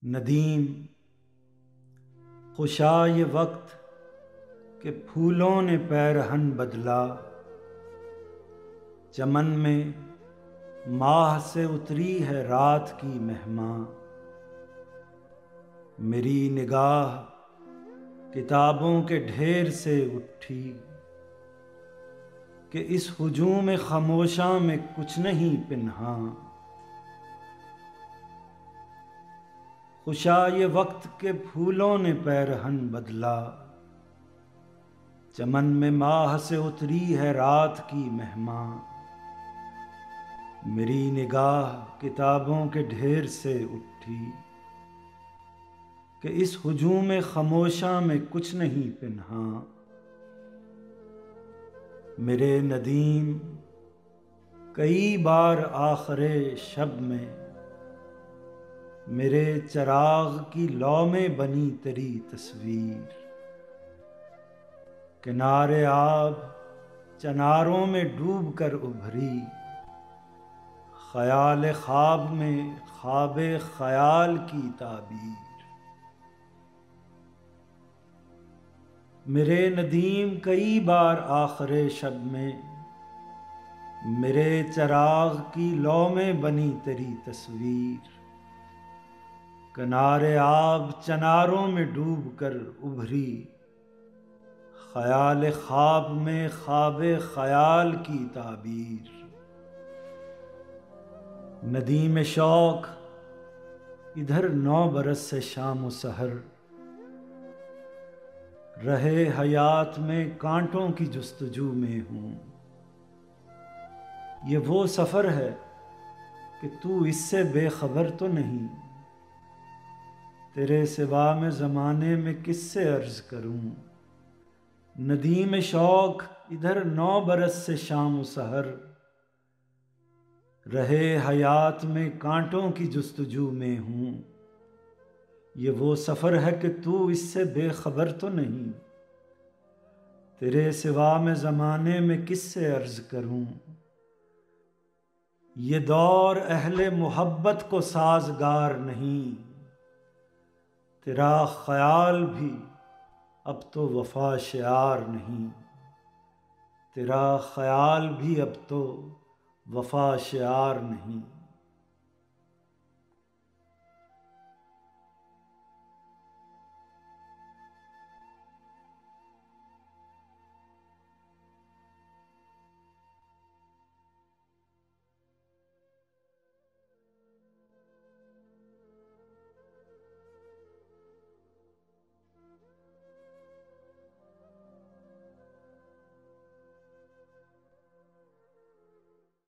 नदीम खुशा ये वक्त के फूलों ने पैरहन बदला। चमन में माह से उतरी है रात की मेहमां। मेरी निगाह किताबों के ढेर से उठी कि इस हुजूम खामोशा में कुछ नहीं पिन्हा। खुशा ये वक्त के फूलों ने पैरहन बदला। चमन में माह से उतरी है रात की मेहमां। मेरी निगाह किताबों के ढेर से उठी कि इस हुजूम खामोशा में कुछ नहीं पिन्हा। मेरे नदीम कई बार आखिरे शब में मेरे चराग की लौ में बनी तेरी तस्वीर। किनारे आब चनारों में डूब कर उभरी, ख्याल ख्वाब में ख्वाबे ख्याल की ताबीर। मेरे नदीम कई बार आखिरे शब में मेरे चराग की लौ में बनी तेरी तस्वीर। किनारे आब चनारों में डूब कर उभरी, ख्याल ख्वाब में ख्वाबे ख्याल की ताबीर। नदीम शौक इधर 9 बरस से शाम सहर, रहे हयात में कांटों की जुस्तजू में हूँ। ये वो सफ़र है कि तू इससे बेखबर तो नहीं। तेरे सिवा में ज़माने में किससे अर्ज़ करूँ। नदीम शौक इधर 9 बरस से शाम सहर, रहे हयात में कांटों की जुस्तजू में हूँ। ये वो सफ़र है कि तू इससे बेखबर तो नहीं। तेरे सिवा में ज़माने में किससे अर्ज़ करूँ। ये दौर अहले मोहब्बत को साज़गार नहीं। तेरा ख्याल भी अब तो वफा शियार नहीं। तेरा ख्याल भी अब तो वफा शियार नहीं।